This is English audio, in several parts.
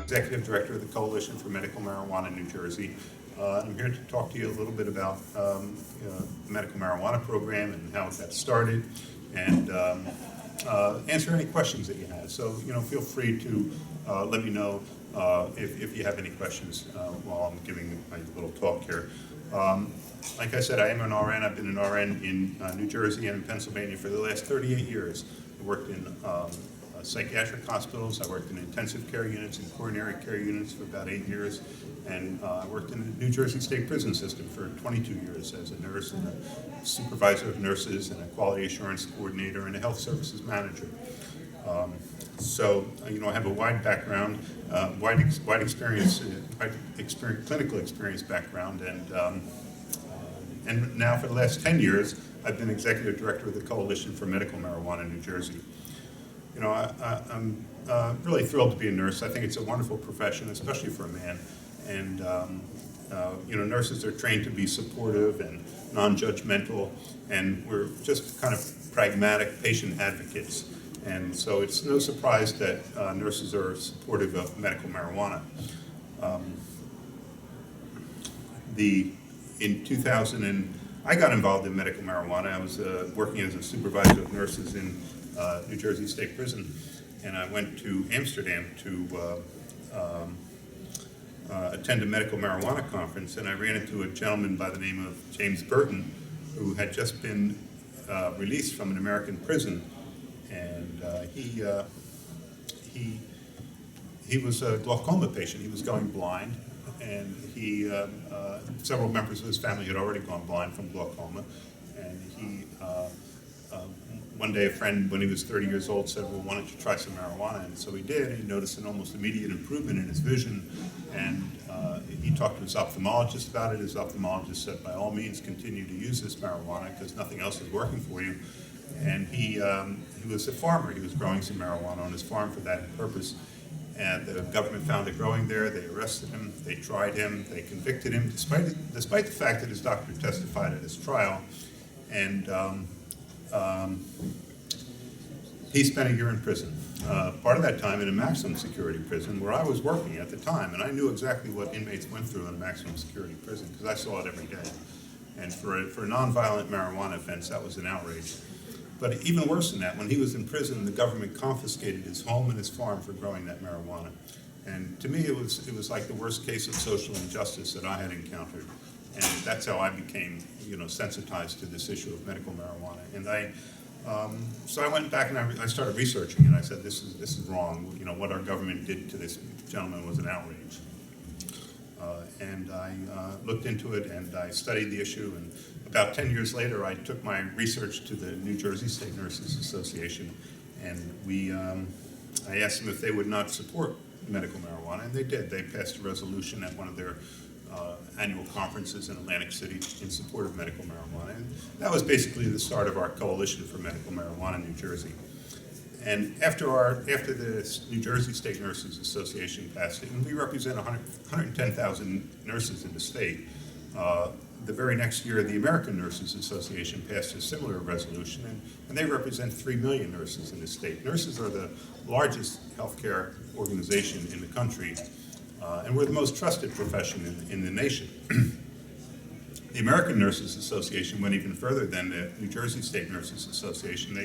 Executive Director of the Coalition for Medical Marijuana in New Jersey. I'm here to talk to you a little bit about the medical marijuana program and how it got started, and answer any questions that you have. So, feel free to let me know if you have any questions while I'm giving my little talk here. Like I said, I am an RN. I've been an RN in New Jersey and in Pennsylvania for the last 38 years. I worked in psychiatric hospitals. I worked in intensive care units and coronary care units for about 8 years. And I worked in the New Jersey State Prison System for 22 years as a nurse and a supervisor of nurses and a quality assurance coordinator and a health services manager. So, I have a wide background, wide experience, clinical experience background, and now for the last 10 years, I've been executive director of the Coalition for Medical Marijuana in New Jersey. I'm really thrilled to be a nurse. I think it's a wonderful profession, especially for a man. And nurses are trained to be supportive and non-judgmental, and we're just kind of pragmatic patient advocates. And so it's no surprise that nurses are supportive of medical marijuana. In 2000, I got involved in medical marijuana. I was working as a supervisor of nurses in New Jersey State Prison, and I went to Amsterdam to attend a medical marijuana conference, and I ran into a gentleman by the name of James Burton, who had just been released from an American prison, and he was a glaucoma patient. He was going blind, and several members of his family had already gone blind from glaucoma, and one day a friend, when he was 30 years old, said, well, why don't you try some marijuana? And so he did. He noticed an almost immediate improvement in his vision, and he talked to his ophthalmologist about it. His ophthalmologist said, by all means, continue to use this marijuana because nothing else is working for you. And he was a farmer. He was growing some marijuana on his farm for that purpose. And the government found it growing there. They arrested him. They tried him. They convicted him, despite the fact that his doctor testified at his trial. And he spent a year in prison. Part of that time in a maximum security prison where I was working at the time, and I knew exactly what inmates went through in a maximum security prison because I saw it every day. And for a nonviolent marijuana offense, that was an outrage. But even worse than that, when he was in prison, the government confiscated his home and his farm for growing that marijuana. And to me, it was like the worst case of social injustice that I had encountered. And that's how I became, sensitized to this issue of medical marijuana. And so I went back and I started researching, and I said, this is wrong. What our government did to this gentleman was an outrage. And I looked into it, and I studied the issue. And about 10 years later, I took my research to the New Jersey State Nurses Association, and I asked them if they would not support medical marijuana, and they did. They passed a resolution at one of their annual conferences in Atlantic City in support of medical marijuana. And that was basically the start of our Coalition for Medical Marijuana in New Jersey. And after the New Jersey State Nurses Association passed it, and we represent 110,000 nurses in the state, the very next year the American Nurses Association passed a similar resolution, and they represent 3 million nurses in the state. Nurses are the largest healthcare organization in the country, and we're the most trusted profession in the nation. The American Nurses Association went even further than the New Jersey State Nurses Association.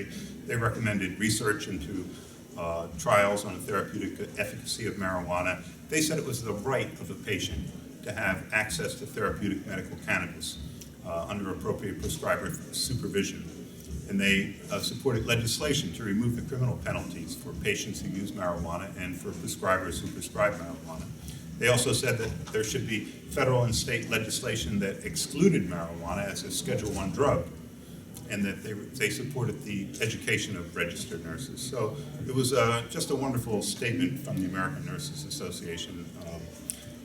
They recommended research into trials on the therapeutic efficacy of marijuana. They said it was the right of a patient to have access to therapeutic medical cannabis under appropriate prescriber supervision. And they supported legislation to remove the criminal penalties for patients who use marijuana and for prescribers who prescribe marijuana. They also said that there should be federal and state legislation that excluded marijuana as a Schedule I drug, and that they supported the education of registered nurses. So it was just a wonderful statement from the American Nurses Association,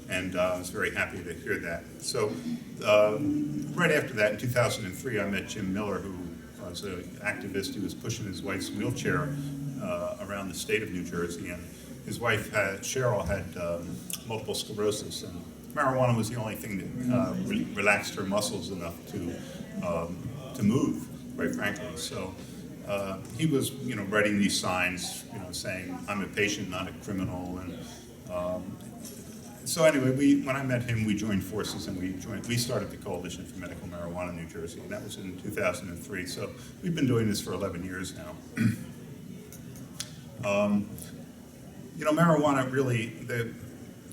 and I was very happy to hear that. So right after that, in 2003, I met Jim Miller, who was an activist who was pushing his wife's wheelchair around the state of New Jersey, and his wife, Cheryl, had multiple sclerosis, and marijuana was the only thing that relaxed her muscles enough to move, quite frankly. So he was, writing these signs, saying, "I'm a patient, not a criminal," and So anyway, when I met him, we joined forces and we started the Coalition for Medical Marijuana in New Jersey, and that was in 2003. So we've been doing this for 11 years now. Marijuana really,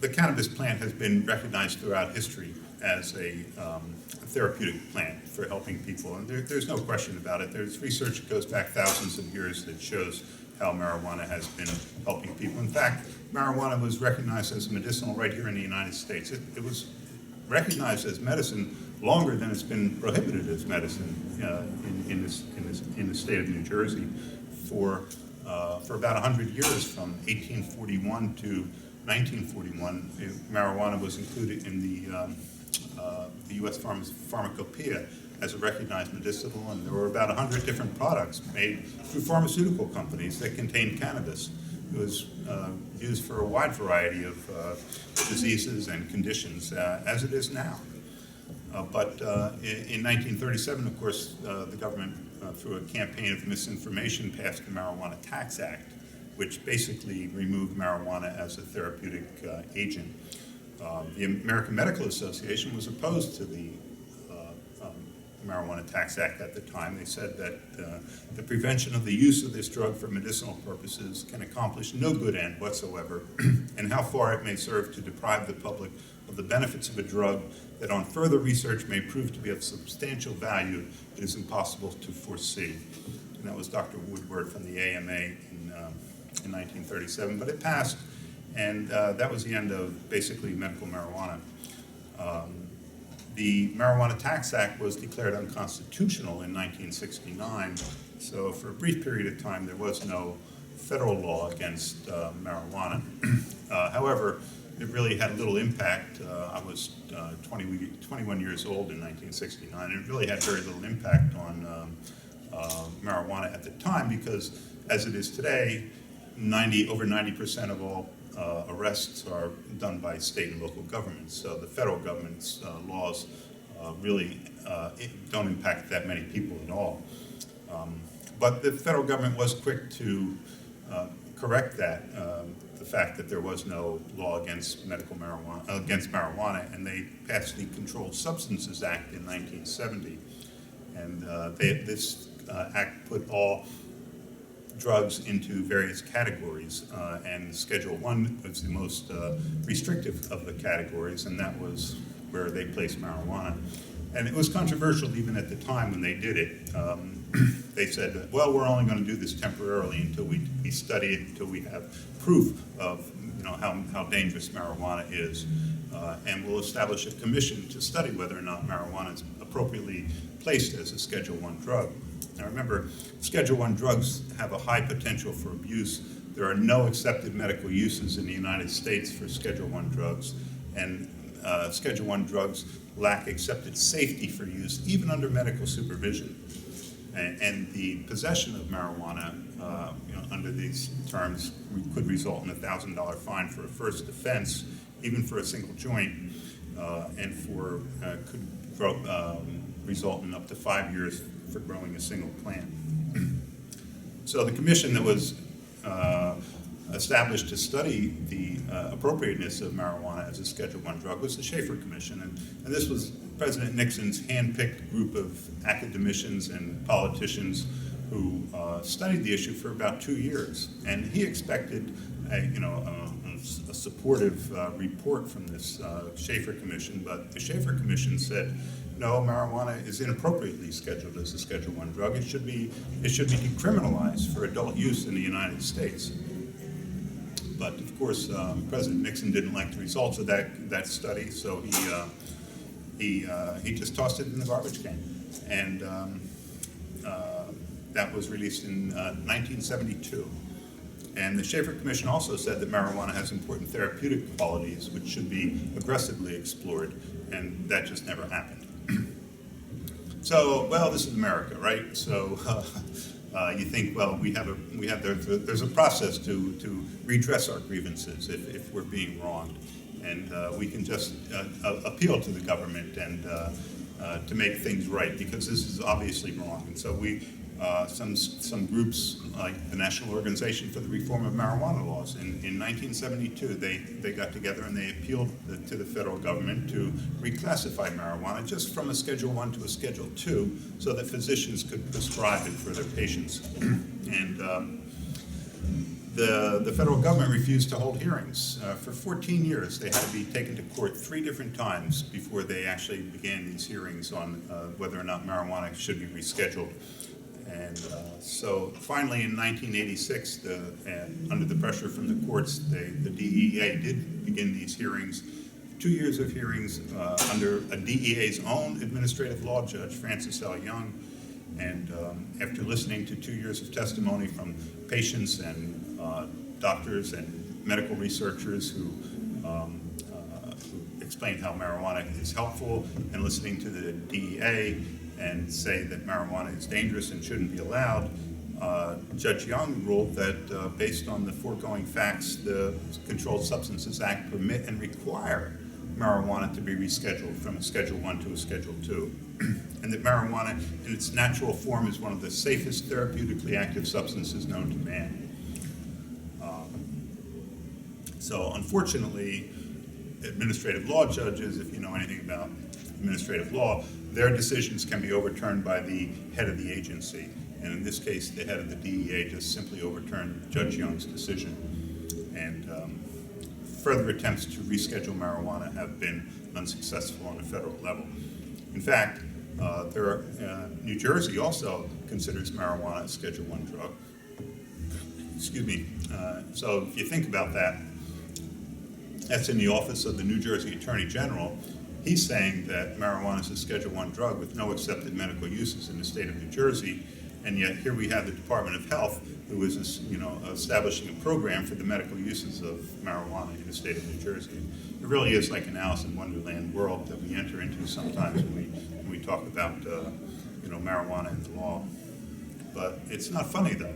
the cannabis plant has been recognized throughout history as a therapeutic plant for helping people, and there's no question about it. There's research that goes back thousands of years that shows how marijuana has been helping people. In fact, marijuana was recognized as medicinal right here in the United States. It was recognized as medicine longer than it's been prohibited as medicine in the state of New Jersey for about 100 years, from 1841 to 1941. Marijuana was included in the U.S. Pharmacopoeia as a recognized medicinal, and there were about 100 different products made through pharmaceutical companies that contained cannabis. It was used for a wide variety of diseases and conditions, as it is now. But in 1937, of course, the government, through a campaign of misinformation, passed the Marijuana Tax Act, which basically removed marijuana as a therapeutic agent. The American Medical Association was opposed to the Marijuana Tax Act at the time. They said that the prevention of the use of this drug for medicinal purposes can accomplish no good end whatsoever, and how far it may serve to deprive the public of the benefits of a drug that on further research may prove to be of substantial value, it is impossible to foresee. And that was Dr. Woodward from the AMA in 1937, but it passed, and that was the end of basically medical marijuana. The Marijuana Tax Act was declared unconstitutional in 1969, so for a brief period of time there was no federal law against marijuana. However, it really had little impact. I was 21 years old in 1969, and it really had very little impact on marijuana at the time, because as it is today, over 90% of all arrests are done by state and local governments. So the federal government's laws really don't impact that many people at all. But the federal government was quick to correct that, the fact that there was no law against marijuana, and they passed the Controlled Substances Act in 1970. And this act put all drugs into various categories, and Schedule I was the most restrictive of the categories, and that was where they placed marijuana. And it was controversial even at the time when they did it. They said, well, we're only going to do this temporarily until we study it, until we have proof of how dangerous marijuana is, and we'll establish a commission to study whether or not marijuana is appropriately placed as a Schedule I drug. Now remember, Schedule I drugs have a high potential for abuse. There are no accepted medical uses in the United States for Schedule I drugs, and Schedule I drugs lack accepted safety for use, even under medical supervision. And the possession of marijuana, under these terms, could result in a $1,000 fine for a first offense, even for a single joint, and could result in up to 5 years for growing a single plant. So the commission that was established to study the appropriateness of marijuana as a Schedule I drug was the Schaefer Commission, and this was President Nixon's hand-picked group of academicians and politicians who studied the issue for about 2 years, and he expected a supportive report from this Schaefer Commission, but the Schaefer Commission said, no, marijuana is inappropriately scheduled as a Schedule I drug. It should be decriminalized for adult use in the United States. But of course, President Nixon didn't like the results of that study, so he just tossed it in the garbage can, and that was released in 1972. And the Schaefer Commission also said that marijuana has important therapeutic qualities which should be aggressively explored, and that just never happened. So, well, this is America, right? So you think, well, there's a process to redress our grievances if we're being wronged, and we can just appeal to the government and to make things right, because this is obviously wrong. And so we some groups like the National Organization for the Reform of Marijuana Laws. In 1972, they got together and they appealed to the federal government to reclassify marijuana just from a Schedule I to a Schedule II so that physicians could prescribe it for their patients. And the federal government refused to hold hearings. For 14 years, they had to be taken to court 3 different times before they actually began these hearings on whether or not marijuana should be rescheduled. And so finally in 1986, under the pressure from the courts, the DEA did begin these hearings, 2 years of hearings under a DEA's own administrative law judge, Francis L. Young. And after listening to 2 years of testimony from patients and doctors and medical researchers who explained how marijuana is helpful, and listening to the DEA and say that marijuana is dangerous and shouldn't be allowed, Judge Young ruled that based on the foregoing facts, the Controlled Substances Act permit and require marijuana to be rescheduled from a Schedule I to a Schedule II, and that marijuana in its natural form is one of the safest therapeutically active substances known to man. So unfortunately, administrative law judges, if you know anything about administrative law, their decisions can be overturned by the head of the agency. And in this case, the head of the DEA just simply overturned Judge Young's decision. And further attempts to reschedule marijuana have been unsuccessful on a federal level. In fact, New Jersey also considers marijuana a Schedule I drug. Excuse me. So if you think about that, that's in the office of the New Jersey Attorney General. He's saying that marijuana is a Schedule I drug with no accepted medical uses in the state of New Jersey, and yet here we have the Department of Health, who is, establishing a program for the medical uses of marijuana in the state of New Jersey. It really is like an Alice in Wonderland world that we enter into sometimes when we talk about, marijuana and the law. But it's not funny though.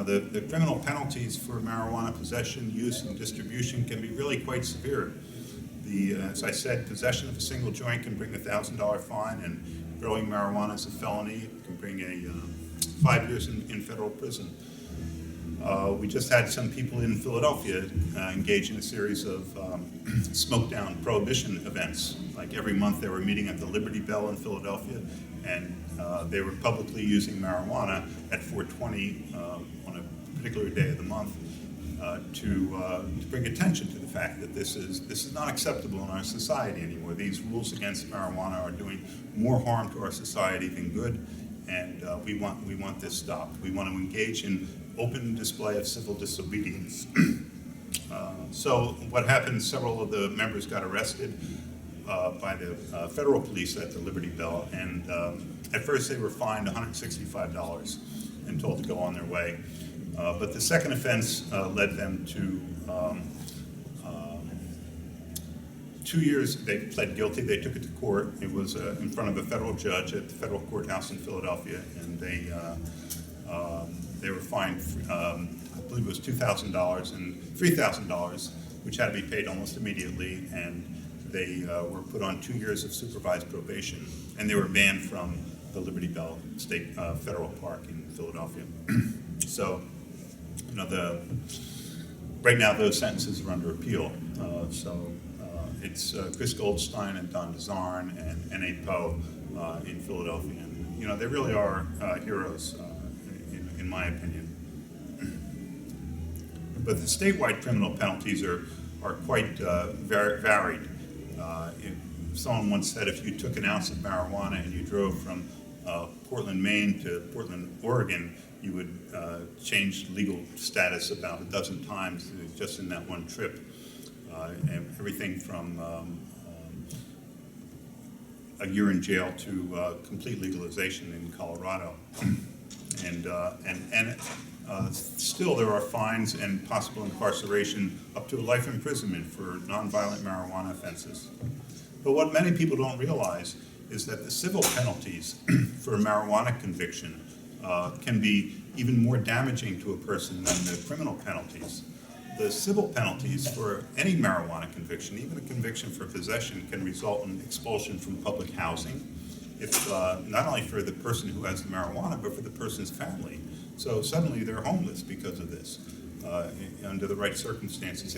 The criminal penalties for marijuana possession, use, and distribution can be really quite severe. As I said, possession of a single joint can bring a $1,000 fine, and growing marijuana is a felony. It can bring 5 years in federal prison. We just had some people in Philadelphia engage in a series of smoke down prohibition events. Like every month they were meeting at the Liberty Bell in Philadelphia, and they were publicly using marijuana at 4:20 on a particular day of the month to bring attention to the fact that this is not acceptable in our society anymore. These rules against marijuana are doing more harm to our society than good, and we want this stopped. We want to engage in open display of civil disobedience. So what happened, several of the members got arrested by the federal police at the Liberty Bell, and at first they were fined $165 and told to go on their way. But the second offense led them to 2 years. They pled guilty. They took it to court. It was in front of a federal judge at the federal courthouse in Philadelphia, and they were fined, I believe it was $2,000 and $3,000, which had to be paid almost immediately, and they were put on 2 years of supervised probation, and they were banned from the Liberty Bell State Federal Park in Philadelphia. So, right now those sentences are under appeal. It's Chris Goldstein and Don DeZarn and N.A. Poe in Philadelphia, and they really are heroes in my opinion. But the statewide criminal penalties are quite varied. Someone once said if you took an ounce of marijuana and you drove from Portland, Maine to Portland, Oregon, you would change legal status about a dozen times just in that one trip. And everything from a year in jail to complete legalization in Colorado. And still there are fines and possible incarceration up to a life imprisonment for nonviolent marijuana offenses. But what many people don't realize is that the civil penalties for a marijuana conviction can be even more damaging to a person than the criminal penalties. The civil penalties for any marijuana conviction, even a conviction for possession, can result in expulsion from public housing. if not only for the person who has the marijuana, but for the person's family. So suddenly they're homeless because of this. Under the right circumstances,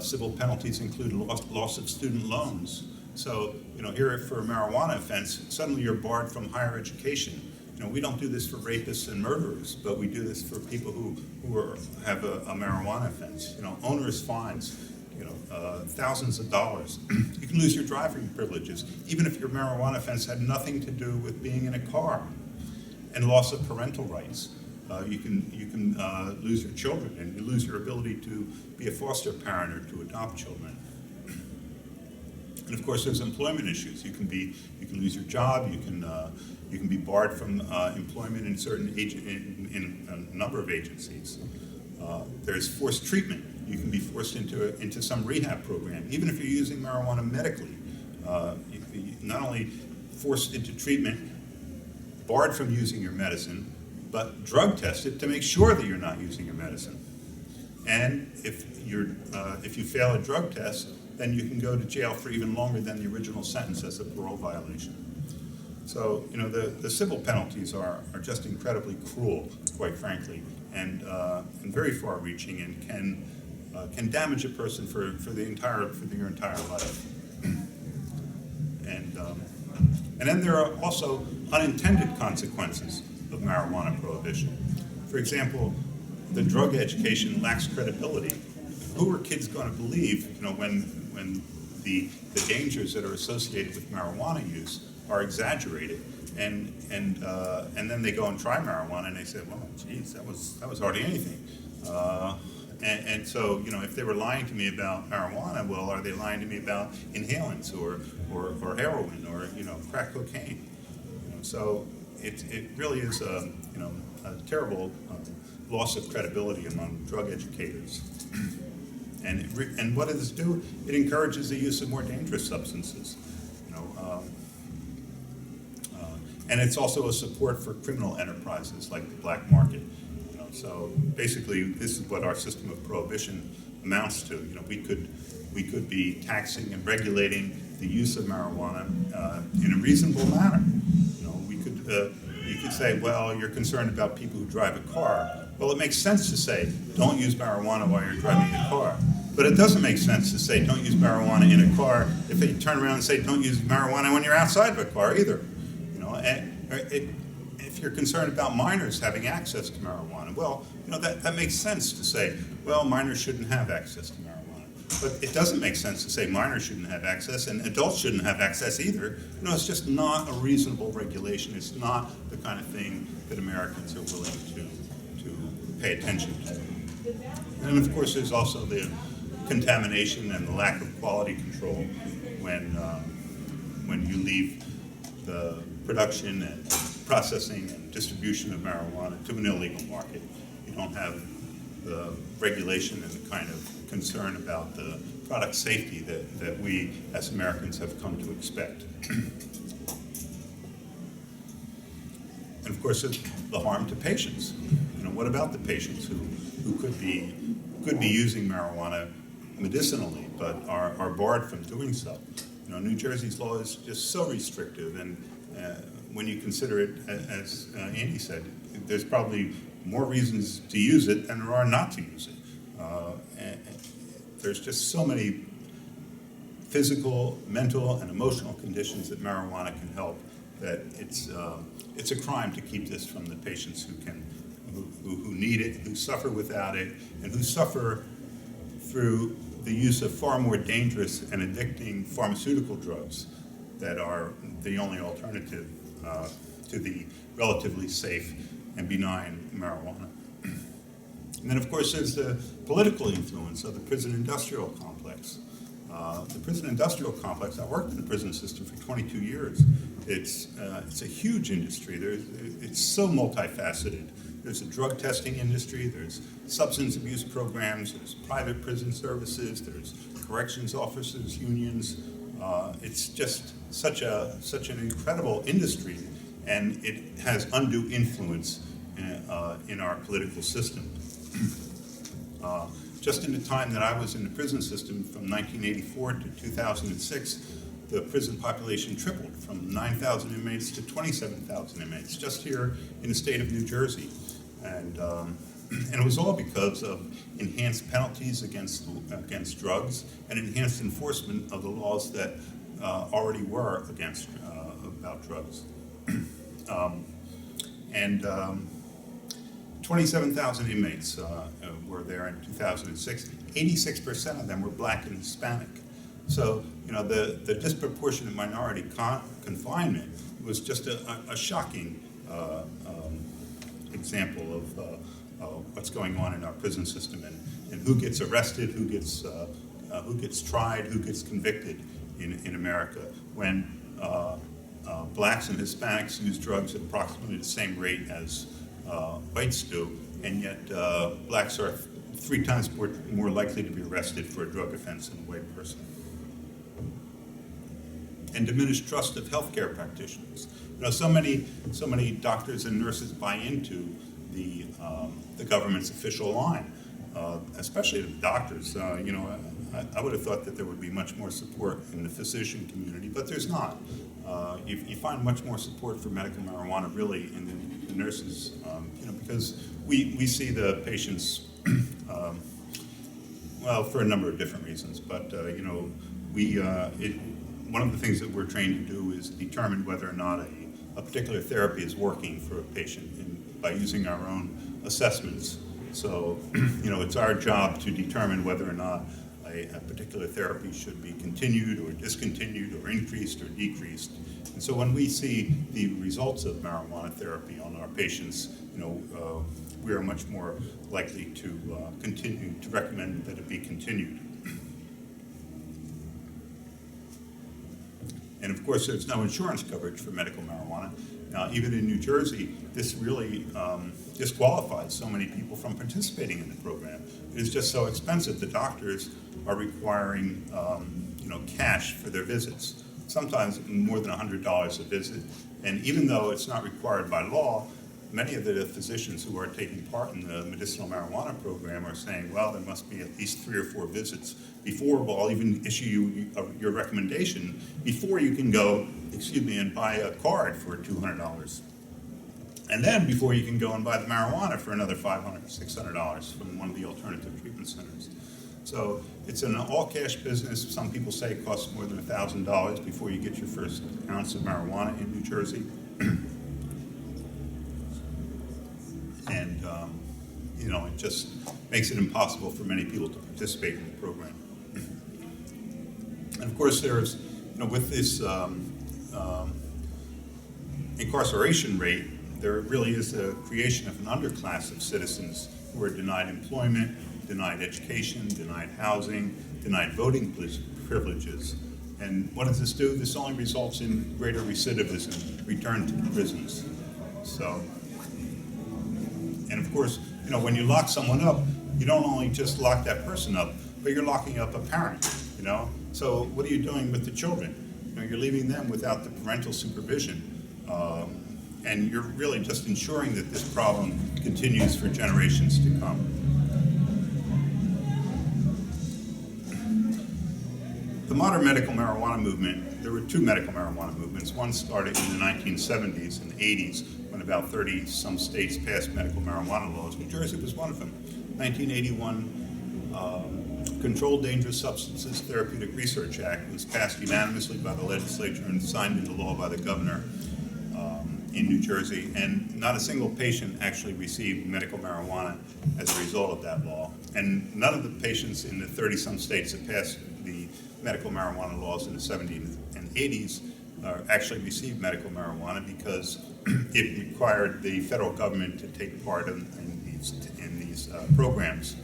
civil penalties include loss of student loans. So, here for a marijuana offense, suddenly you're barred from higher education. We don't do this for rapists and murderers, but we do this for people who have a marijuana offense. Onerous fines, thousands of dollars. You can lose your driving privileges, even if your marijuana offense had nothing to do with being in a car. And loss of parental rights. You can lose your children, and you lose your ability to be a foster parent or to adopt children. And of course, there's employment issues. You can lose your job. You can be barred from employment in a number of agencies. There's forced treatment. You can be forced into some rehab program, even if you're using marijuana medically. You're not only forced into treatment, barred from using your medicine, but drug tested to make sure that you're not using your medicine. And if you fail a drug test, then you can go to jail for even longer than the original sentence as a parole violation. So, the civil penalties are just incredibly cruel, quite frankly, and very far-reaching, and can damage a person for your entire life. And then there are also unintended consequences of marijuana prohibition. For example, the drug education lacks credibility. Who are kids going to believe, when the dangers that are associated with marijuana use are exaggerated, and then they go and try marijuana and they say, well, geez, that was hardly anything. And so, if they were lying to me about marijuana, well, are they lying to me about inhalants or heroin or crack cocaine? So it really is a terrible loss of credibility among drug educators. And what does it do? It encourages the use of more dangerous substances. And it's also a support for criminal enterprises like the black market. So basically, this is what our system of prohibition amounts to. We could be taxing and regulating the use of marijuana in a reasonable manner. You could say, well, you're concerned about people who drive a car. Well, it makes sense to say, don't use marijuana while you're driving a car. But it doesn't make sense to say, don't use marijuana in a car if they turn around and say, don't use marijuana when you're outside of a car either. If you're concerned about minors having access to marijuana, well, that makes sense to say, well, minors shouldn't have access to marijuana. But it doesn't make sense to say minors shouldn't have access and adults shouldn't have access either. It's just not a reasonable regulation. It's not the kind of thing that Americans are willing to pay attention to. And of course, there's also the contamination and the lack of quality control when you leave the production and processing and distribution of marijuana to an illegal market. You don't have the regulation and the kind of concern about the product safety that we as Americans have come to expect. And of course, it's the harm to patients. What about the patients who could be using marijuana medicinally but are barred from doing so? New Jersey's law is just so restrictive, and when you consider it, as Andy said, there's probably more reasons to use it than there are not to use it. And there's just so many physical, mental, and emotional conditions that marijuana can help that it's a crime to keep this from the patients who need it, who suffer without it, and who suffer through the use of far more dangerous and addicting pharmaceutical drugs that are the only alternative to the relatively safe and benign marijuana. And then, of course, there's the political influence of the prison industrial complex. The prison industrial complex, I worked in the prison system for 22 years. It's a huge industry. It's so multifaceted. There's a drug testing industry, there's substance abuse programs, there's private prison services, there's corrections officers, unions. It's just such an incredible industry, and it has undue influence in our political system. Just in the time that I was in the prison system from 1984 to 2006, the prison population tripled from 9,000 inmates to 27,000 inmates just here in the state of New Jersey. And it was all because of enhanced penalties against drugs and enhanced enforcement of the laws that already were about drugs. 27,000 inmates were there in 2006. 86% of them were Black and Hispanic. So, the disproportionate minority confinement was just a shocking example of what's going on in our prison system and who gets arrested, who gets tried, who gets convicted in America when Blacks and Hispanics use drugs at approximately the same rate as whites do, and yet Blacks are 3 times more likely to be arrested for a drug offense than a white person. And diminished trust of healthcare practitioners. So many doctors and nurses buy into the government's official line, especially the doctors. I would have thought that there would be much more support in the physician community, but there's not. You find much more support for medical marijuana really in the nurses, because we see the patients, well, for a number of different reasons, but one of the things that we're trained to do is determine whether or not a particular therapy is working for a patient by using our own assessments. So, it's our job to determine whether or not a particular therapy should be continued or discontinued or increased or decreased. And so when we see the results of marijuana therapy on our patients, we are much more likely to continue to recommend that it be continued. And of course, there's no insurance coverage for medical marijuana. Now, even in New Jersey, this really disqualifies so many people from participating in the program. It is just so expensive. The doctors are requiring, cash for their visits, sometimes more than $100 a visit. And even though it's not required by law, many of the physicians who are taking part in the medicinal marijuana program are saying, well, there must be at least 3 or 4 visits before we'll even issue you your recommendation, before you can go, and buy a card for $200. And then before you can go and buy the marijuana for another $500, $600 from one of the alternative treatment centers. So it's an all-cash business. Some people say it costs more than $1,000 before you get your first ounce of marijuana in New Jersey. And, it just makes it impossible for many people to participate in the program. And of course, there's, with this incarceration rate, there really is a creation of an underclass of citizens who are denied employment, denied education, denied housing, denied voting privileges. And what does this do? This only results in greater recidivism, return to the prisons. So, and of course, when you lock someone up, you don't only just lock that person up, but you're locking up a parent, So what are you doing with the children? You're leaving them without the parental supervision. And you're really just ensuring that this problem continues for generations to come. The modern medical marijuana movement, there were 2 medical marijuana movements. One started in the 1970s and 80s when about 30-some states passed medical marijuana laws. New Jersey was one of them. 1981, Controlled Dangerous Substances Therapeutic Research Act was passed unanimously by the legislature and signed into law by the governor in New Jersey, and not a single patient actually received medical marijuana as a result of that law. And none of the patients in the 30-some states that passed the medical marijuana laws in the 70s and 80s actually received medical marijuana because it required the federal government to take part in these programs.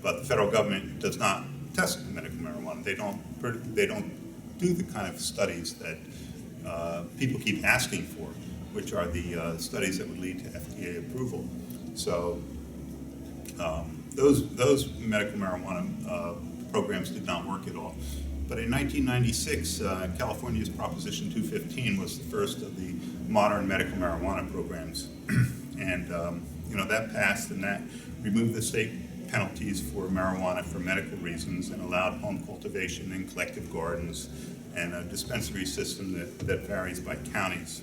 But the federal government does not test medical marijuana. They don't do the kind of studies that people keep asking for, which are the studies that would lead to FDA approval. So those medical marijuana programs did not work at all. But in 1996, California's Proposition 215 was the first of the modern medical marijuana programs. And that passed, and that removed the state penalties for marijuana for medical reasons and allowed home cultivation and collective gardens and a dispensary system that varies by counties.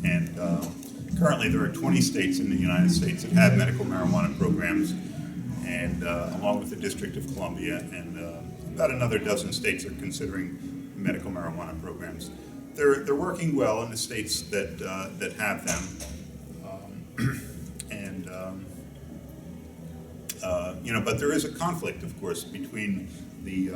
And currently there are 20 states in the United States that have medical marijuana programs, and along with the District of Columbia, and about another dozen states are considering medical marijuana programs. They're working well in the states that have them, but there is a conflict, of course, between the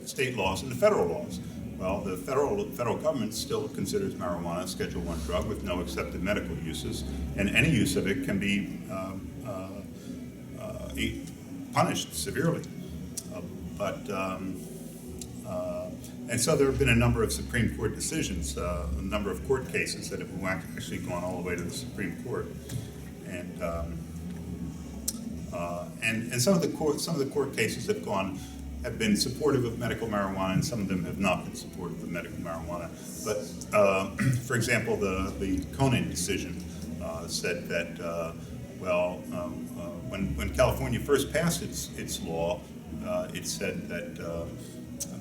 state laws and the federal laws. Well, the federal government still considers marijuana a Schedule I drug with no accepted medical uses, and any use of it can be punished severely. And so there have been a number of Supreme Court decisions, a number of court cases that have actually gone all the way to the Supreme Court, and some of the court cases have been supportive of medical marijuana, and some of them have not been supportive of medical marijuana. But for example, the Conan decision said that when California first passed its law, it said that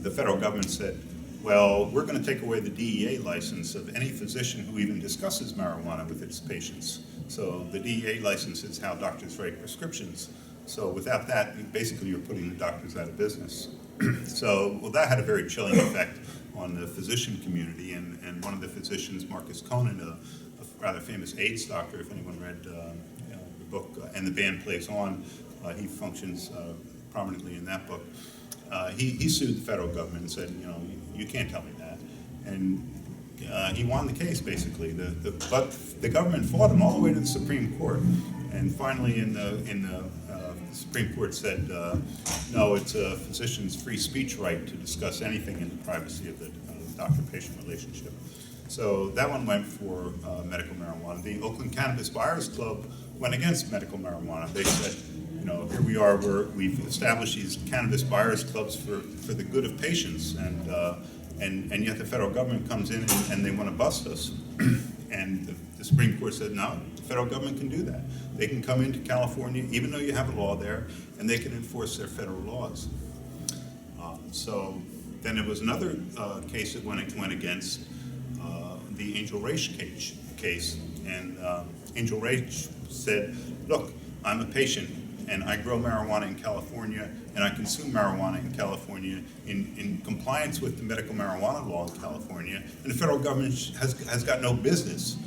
the federal government said, well, we're going to take away the DEA license of any physician who even discusses marijuana with its patients. So the DEA license is how doctors write prescriptions. So without that, basically you're putting the doctors out of business. So, well, that had a very chilling effect on the physician community, and one of the physicians, Marcus Conan, a rather famous AIDS doctor, if anyone read the book, And the Band Plays On, he functions prominently in that book. He sued the federal government and said, you can't tell me that. And he won the case, basically. But the government fought him all the way to the Supreme Court. And finally, in the Supreme Court said, no, it's a physician's free speech right to discuss anything in the privacy of the doctor-patient relationship. So that one went for medical marijuana. The Oakland Cannabis Buyers Club went against medical marijuana. They said, here we are, we've established these cannabis buyers clubs for the good of patients, and yet the federal government comes in and they want to bust us. And the Supreme Court said, no, the federal government can do that. They can come into California, even though you have a law there, and they can enforce their federal laws. So then there was another case that went against the Angel Rache case, and Angel Rache said, look, I'm a patient, and I grow marijuana in California, and I consume marijuana in California in compliance with the medical marijuana law in California, and the federal government has got no business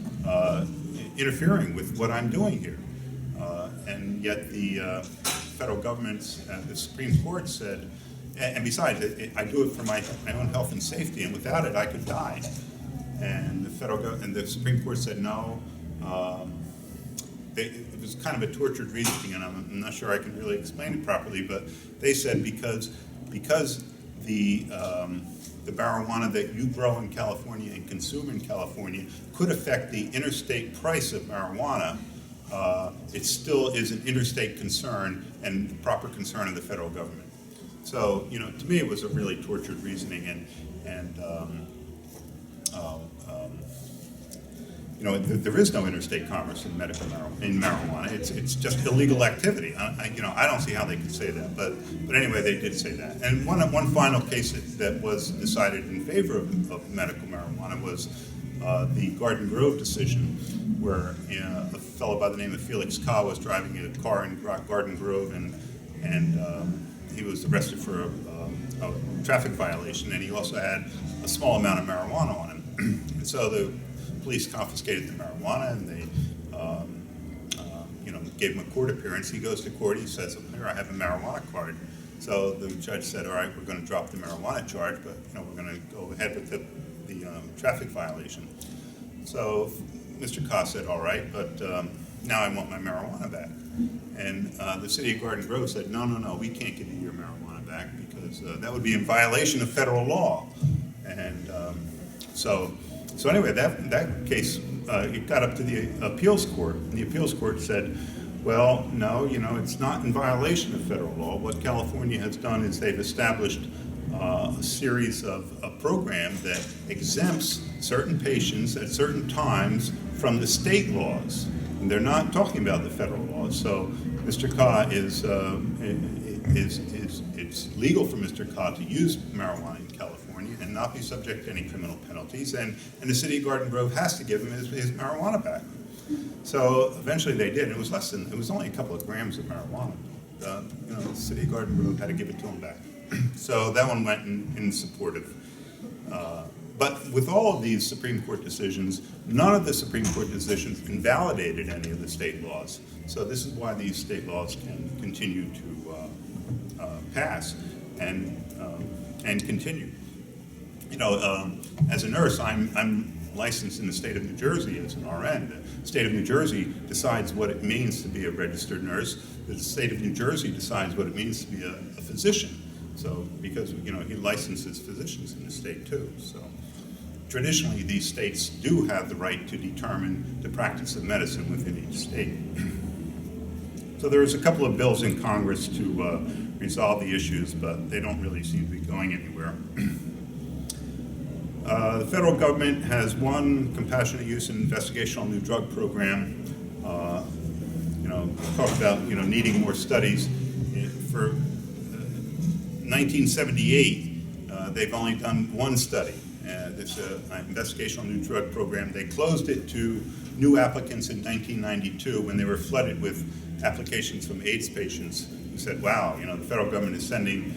interfering with what I'm doing here. And yet the federal government, the Supreme Court said, and besides, I do it for my own health and safety, and without it I could die. And the Supreme Court said no. It was kind of a tortured reasoning, and I'm not sure I can really explain it properly, but they said because the marijuana that you grow in California and consume in California could affect the interstate price of marijuana, it still is an interstate concern and the proper concern of the federal government. So, to me it was a really tortured reasoning, and there is no interstate commerce in marijuana. It's just illegal activity. I don't see how they could say that, but anyway, they did say that. And one final case that was decided in favor of medical marijuana was the Garden Grove decision, where a fellow by the name of Felix Ka was driving a car in Garden Grove, and he was arrested for a traffic violation, and he also had a small amount of marijuana on him. And so the police confiscated the marijuana, and they gave him a court appearance. He goes to court, he says, here, I have a marijuana card. So the judge said, all right, we're going to drop the marijuana charge, but we're going to go ahead with the traffic violation. So Mr. Ka said, all right, but now I want my marijuana back. And the city of Garden Grove said, no, we can't give you your marijuana back because that would be in violation of federal law. And so anyway, that case, it got up to the appeals court, and the appeals court said, well, no, it's not in violation of federal law. What California has done is they've established a series of a program that exempts certain patients at certain times from the state laws, And they're not talking about the federal laws. So Mr. Ka it's legal for Mr. Ka to use marijuana in California and not be subject to any criminal penalties. And the city of Garden Grove has to give him his marijuana back. So eventually they did. It was only a couple of grams of marijuana. The city of Garden Grove had to give it to him back. So that one went in support of. But with all of these Supreme Court decisions, none of the Supreme Court decisions invalidated any of the state laws. So this is why these state laws can continue to pass and continue. As a nurse, I'm licensed in the state of New Jersey as an RN. The state of New Jersey decides what it means to be a registered nurse. The state of New Jersey decides what it means to be a physician. So because he licenses physicians in the state too. So traditionally, these states do have the right to determine the practice of medicine within each state. So there's a couple of bills in Congress to resolve the issues, but they don't really seem to be going anywhere. The federal government has one compassionate use and investigational new drug program. Talk about needing more studies. For 1978, they've only done one study. This investigational new drug program. They closed it to new applicants in 1992 when they were flooded with applications from AIDS patients who said, wow, the federal government is sending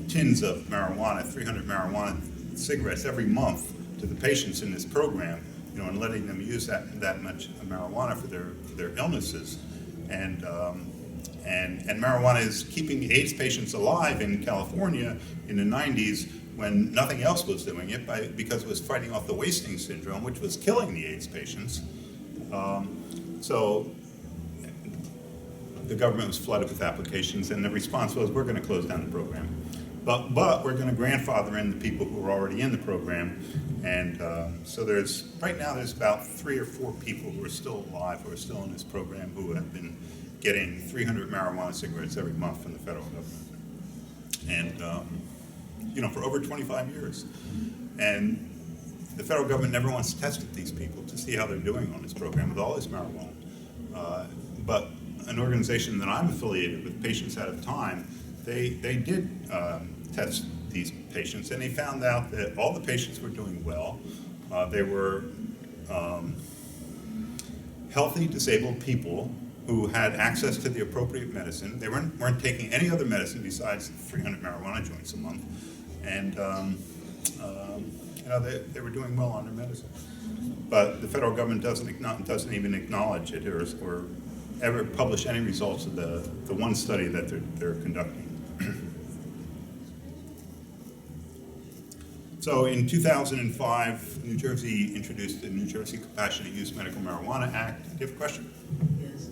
tins of marijuana, 300 marijuana cigarettes every month to the patients in this program, and letting them use that much marijuana for their illnesses. And marijuana is keeping AIDS patients alive in California in the 90s when nothing else was doing it because it was fighting off the wasting syndrome, which was killing the AIDS patients. So the government was flooded with applications, and the response was, we're going to close down the program. But we're going to grandfather in the people who are already in the program. And so right now there's about 3 or 4 people who are still alive, who are still in this program, who have been getting 300 marijuana cigarettes every month from the federal government. And for over 25 years. And the federal government never once tested these people to see how they're doing on this program with all this marijuana. But an organization that I'm affiliated with, Patients Out of Time, they did test these patients, and they found out that all the patients were doing well. They were healthy, disabled people who had access to the appropriate medicine. They weren't taking any other medicine besides 300 marijuana joints a month. And they were doing well on their medicine. But the federal government doesn't even acknowledge it or ever publish any results of the one study that they're conducting. So in 2005, New Jersey introduced the New Jersey Compassionate Use Medical Marijuana Act. Do you have a question? Yes.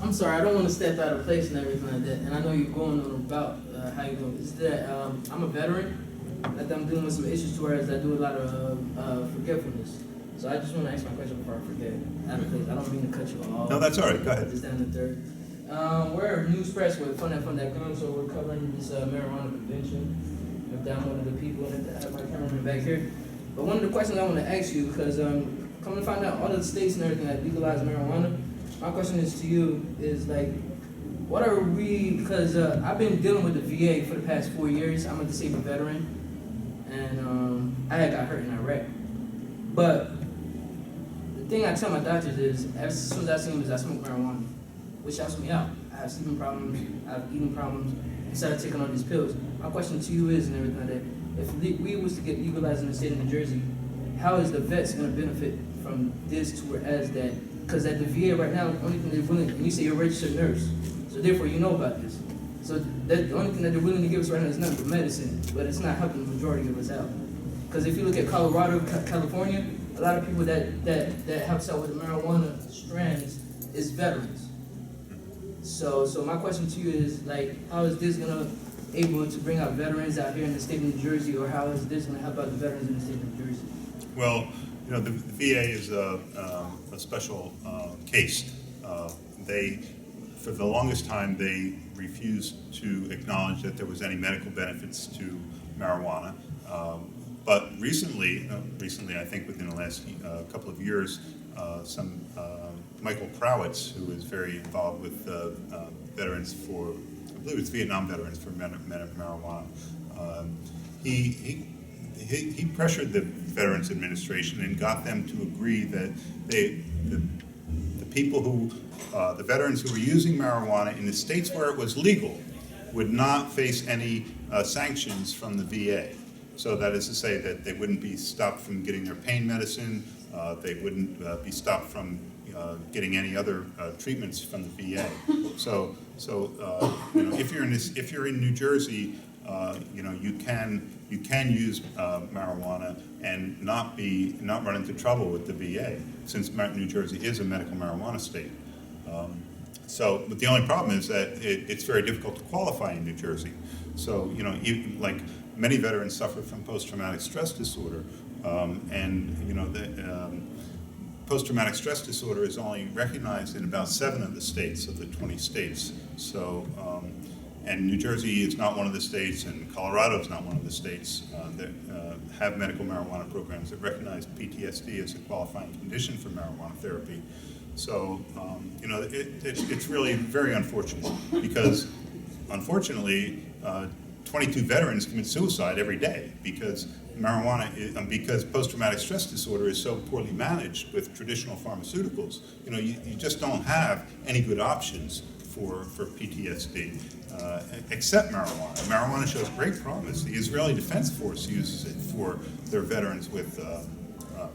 I'm sorry, I don't want to step out of place and everything like that. And I know you're going on about how you're doing. Is that I'm a veteran, that I'm dealing with some issues whereas I do a lot of forgetfulness. So I just want to ask my question before I forget. Out of place. I don't mean to cut you off. No, that's all right. Go ahead. Just down the third. We're a news press with Fun That Comes, so we're covering this marijuana convention. I've downloaded the people and I have my cameraman back here. But one of the questions I want to ask you, because coming to find out all of the states and everything that legalize marijuana, my question is to you is like, what are we, because I've been dealing with the VA for the past 4 years. I'm a disabled veteran, and I had got hurt in Iraq. But the thing I tell my doctors is, as soon as I see them, is I smoke marijuana, which helps me out. I have sleeping problems, I have eating problems, instead of taking all these pills. My question to you is, and everything like that, if we was to get legalized in the state of New Jersey, how is the vets going to benefit from this to whereas that? Because at the VA right now, the only thing they're willing, and you say you're a registered nurse, so therefore you know about this. So that the only thing that they're willing to give us right now is nothing but medicine, but it's not helping the majority of us out. Because if you look at Colorado, California, a lot of people that helps out with the marijuana strands is veterans. So my question to you is, like, how is this gonna able to bring out veterans out here in the state of New Jersey, or how is this gonna help out the veterans in the state of New Jersey? Well, the VA is a special case. For the longest time, they refused to acknowledge that there was any medical benefits to marijuana. But recently, I think within the last couple of years, some Michael Crowitz, who is very involved with veterans for, I believe it's Vietnam veterans for men of marijuana. He pressured the Veterans Administration and got them to agree that the people who, the veterans who were using marijuana in the states where it was legal would not face any sanctions from the VA. So that is to say that they wouldn't be stopped from getting their pain medicine, they wouldn't be stopped from getting any other treatments from the VA. So you know, if you're in New Jersey, you know, you can use marijuana and not run into trouble with the VA, since New Jersey is a medical marijuana state. But the only problem is that it's very difficult to qualify in New Jersey. So, you know, like many veterans suffer from post-traumatic stress disorder, and you know, the post-traumatic stress disorder is only recognized in about 7 of the states of the 20 states. So, and New Jersey is not one of the states, and Colorado is not one of the states that have medical marijuana programs that recognize PTSD as a qualifying condition for marijuana therapy. So, you know, it's really very unfortunate because, unfortunately, 22 veterans commit suicide every day because because post-traumatic stress disorder is so poorly managed with traditional pharmaceuticals. You know, you just don't have any good options for PTSD except marijuana. Marijuana shows great promise. The Israeli Defense Force uses it for their veterans with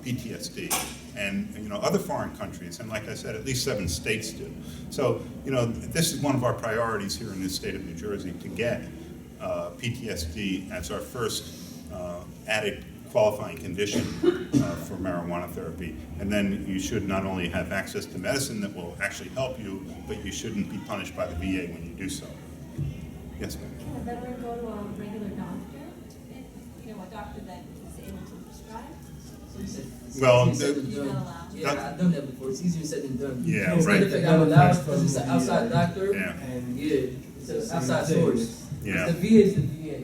PTSD, and you know, other foreign countries, and like I said, at least 7 states do. So, you know, this is one of our priorities here in the state of New Jersey, to get PTSD as our first added qualifying condition for marijuana therapy. And then you should not only have access to medicine that will actually help you, but you shouldn't be punished by the VA when you do so. Yes, ma'am. Can a veteran go to a regular doctor? You know, a doctor that is able to prescribe? So you said, Well, it's easier said than You're done. not allowed. Yeah, I've done that before. It's easier said than done. Yeah, It's right. not that I'm allowed because it's an Yeah. outside doctor. Yeah. And Yeah, it's an Same outside thing. source. Yeah. The VA is the VA.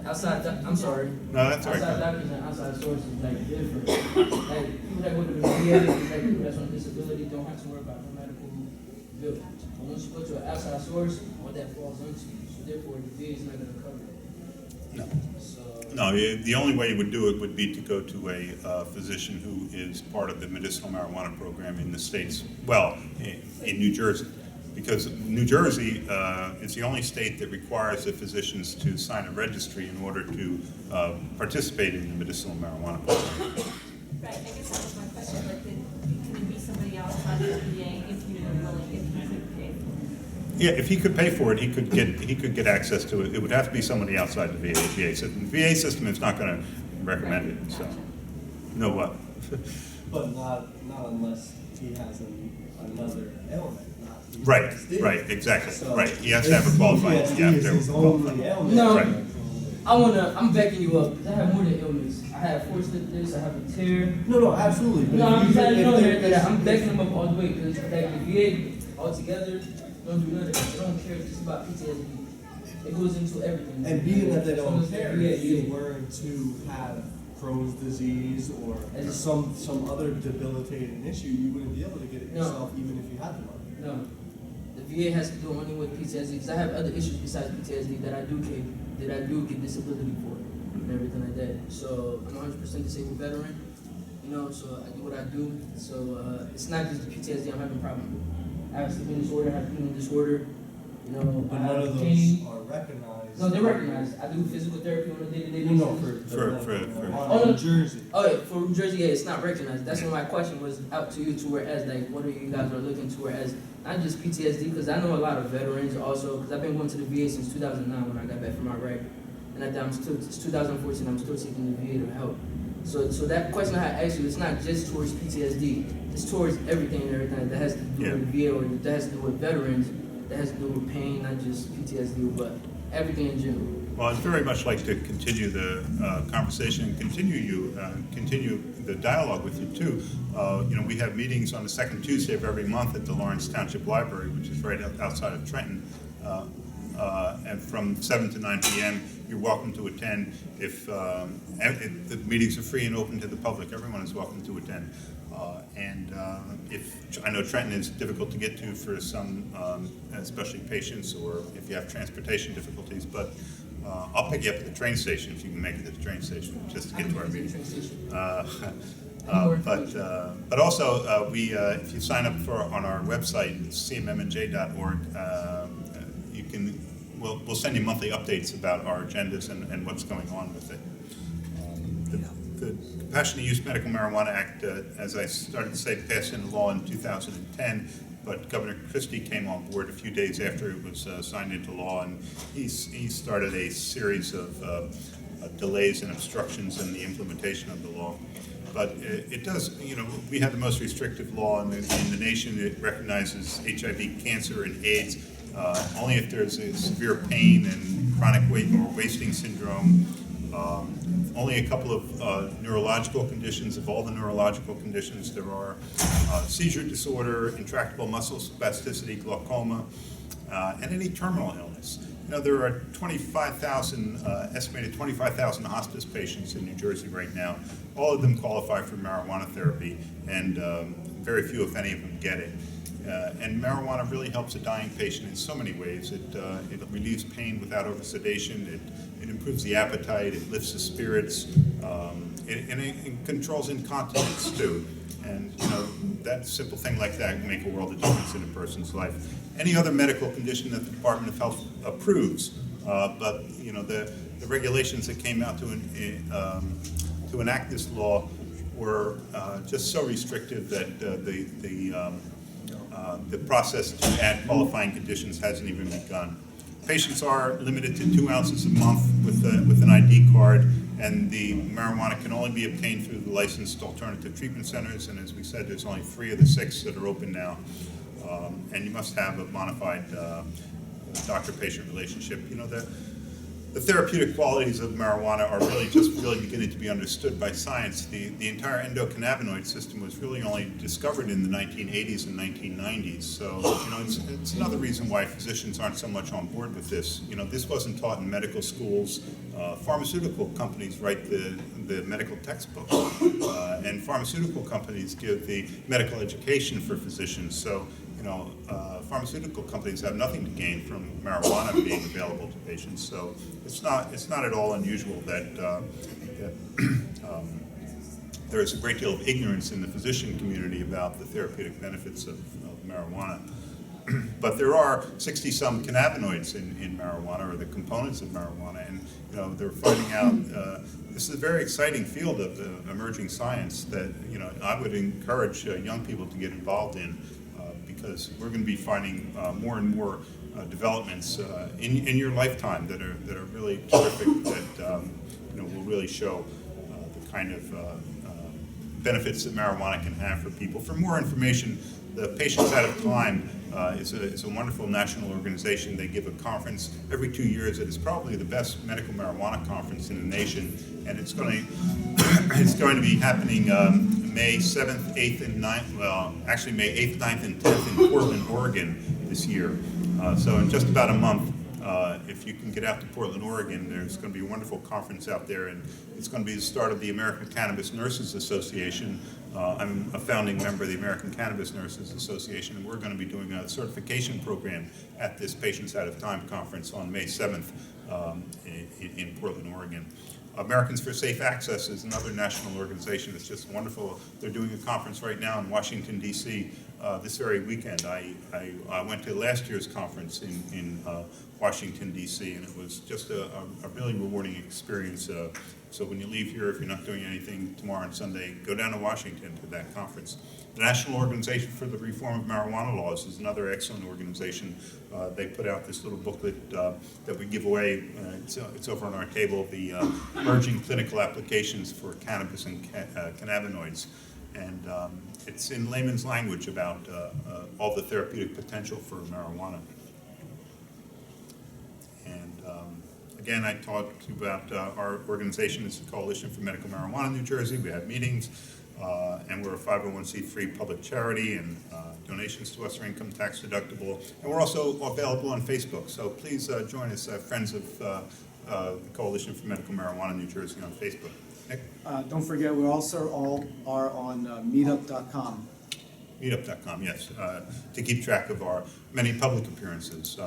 I'm sorry. No, that's all Outside right. doctors and outside sources is like different. Like people that go to the VA, like people that's on disability, don't have to worry about no medical bill. But once you go to an outside source, all that falls onto you. So therefore, the VA is not going to cover it. No. So No, the only way you would do it would be to go to a physician who is part of the medicinal marijuana program in the states, well, in New Jersey. Because New Jersey is the only state that requires the physicians to sign a registry in order to participate in the medicinal marijuana program. Right, I guess that was my question, but then can it be somebody outside of the VA if you were willing, if you could pay for it? Yeah, if he could pay for it, he could get access to it. It would have to be somebody outside the VA system. The VA system is not going to recommend it, so. No what? but not unless he has another ailment, not Right, PTSD. right, exactly, So right. He has to have a qualified. PTSD You have is to his have a qualified. only ailment. No. Right. I'm backing you up because I have more than illness. I have forced this, I have a tear. No, absolutely. But No, if I'm you- telling you if know there that is- I'm backing them up all the way because like the VA altogether don't do nothing. They don't care just about PTSD. It goes into everything. And being that they So don't it's the care, VA, if you yeah. were to have Crohn's disease or And- some other debilitating issue, you wouldn't be able to get it No. yourself even if you had the money. No, the VA has to do only with PTSD because I have other issues besides PTSD that I do get disability for and everything like that. So I'm 100% disabled veteran, you know. So I do what I do. So it's not just the PTSD I'm having a problem with. I have sleeping disorder, I have eating disorder, you know. But I none have of those pain. are recognized. No, they're recognized. I do physical therapy on a day-to-day basis. No, Oh, no. New Jersey. Oh yeah, for New Jersey, yeah, it's not recognized. That's why my question was out to you, to whereas like, what are you guys are looking to whereas not just PTSD, because I know a lot of veterans also, because I've been going to the VA since 2009 when I got back from Iraq, and at that it's 2014, I'm still taking the VA to help. So that question I asked you, it's not just towards PTSD, it's towards everything and everything that has to do with the VA or that has to do with veterans, that has to do with pain, not just PTSD, but everything in general. Well, I'd very much like to continue the conversation and continue the dialogue with you too. You know, we have meetings on the second Tuesday of every month at the Lawrence Township Library, which is right outside of Trenton. and from 7 to 9 p.m. You're welcome to attend. If the meetings are free and open to the public, everyone is welcome to attend. If I know Trenton is difficult to get to for some, especially patients, or if you have transportation difficulties, but I'll pick you up at the train station if you can make it to the train station, just to get to our meeting. But also, if you sign up on our website, cmmnj.org, you can. We'll send you monthly updates about our agendas and what's going on with it. The Compassionate Use Medical Marijuana Act, as I started to say, passed into law in 2010, but Governor Christie came on board a few days after it was signed into law, and he started a series of delays and obstructions in the implementation of the law. But it does, we have the most restrictive law in the nation. It recognizes HIV, cancer, and AIDS only if there's a severe pain and chronic weight or wasting syndrome. Only a couple of neurological conditions. Of all the neurological conditions, there are seizure disorder, intractable muscle spasticity, glaucoma, and any terminal illness. There are 25,000, estimated 25,000 hospice patients in New Jersey right now. All of them qualify for marijuana therapy, and very few, if any of them, get it. And marijuana really helps a dying patient in so many ways. It relieves pain without over-sedation. It improves the appetite. It lifts the spirits. And it controls incontinence too. And that simple thing like that can make a world of difference in a person's life. Any other medical condition that the Department of Health approves, but the regulations that came out to enact this law were just so restrictive that the process to add qualifying conditions hasn't even begun. Patients are limited to 2 ounces a month with an ID card, and the marijuana can only be obtained through the licensed alternative treatment centers, and as we said, there's only 3 of the 6 that are open now. And you must have a bona fide doctor-patient relationship. The therapeutic qualities of marijuana are really beginning to be understood by science. The entire endocannabinoid system was really only discovered in the 1980s and 1990s. So, it's another reason why physicians aren't so much on board with this. This wasn't taught in medical schools. Pharmaceutical companies write the medical textbooks, and pharmaceutical companies give the medical education for physicians. So, pharmaceutical companies have nothing to gain from marijuana being available to patients. So it's not at all unusual that there is a great deal of ignorance in the physician community about the therapeutic benefits of marijuana. But there are 60-some cannabinoids in marijuana, or the components of marijuana, and they're finding out. This is a very exciting field of emerging science that I would encourage young people to get involved in. Because we're going to be finding more and more developments in your lifetime that are really terrific. That will really show the kind of benefits that marijuana can have for people. For more information, the Patients Out of Time is a wonderful national organization. They give a conference every 2 years. It is probably the best medical marijuana conference in the nation, and it's going to be happening May 7th, 8th, and 9th, well, actually May 8th, 9th, and 10th in Portland, Oregon this year. So in just about a month, if you can get out to Portland, Oregon, there's going to be a wonderful conference out there, and it's going to be the start of the American Cannabis Nurses Association. I'm a founding member of the American Cannabis Nurses Association, and we're going to be doing a certification program at this Patients Out of Time conference on May 7th in Portland, Oregon. Americans for Safe Access is another national organization that's just wonderful. They're doing a conference right now in Washington, D.C. This very weekend. I went to last year's conference in Washington, D.C., and it was just a really rewarding experience. So when you leave here, if you're not doing anything tomorrow and Sunday, go down to Washington to that conference. The National Organization for the Reform of Marijuana Laws is another excellent organization. They put out this little booklet that we give away. It's over on our table, the Emerging Clinical Applications for Cannabis and Cannabinoids. And it's in layman's language about all the therapeutic potential for marijuana. And again, I talked about our organization is the Coalition for Medical Marijuana in New Jersey. We have meetings. And we're a 501c3 public charity, and donations to us are income tax deductible. And we're also available on Facebook, so please join us, friends of the Coalition for Medical Marijuana New Jersey on Facebook. Nick? Don't forget, we also all are on meetup.com. Meetup.com, yes, to keep track of our many public appearances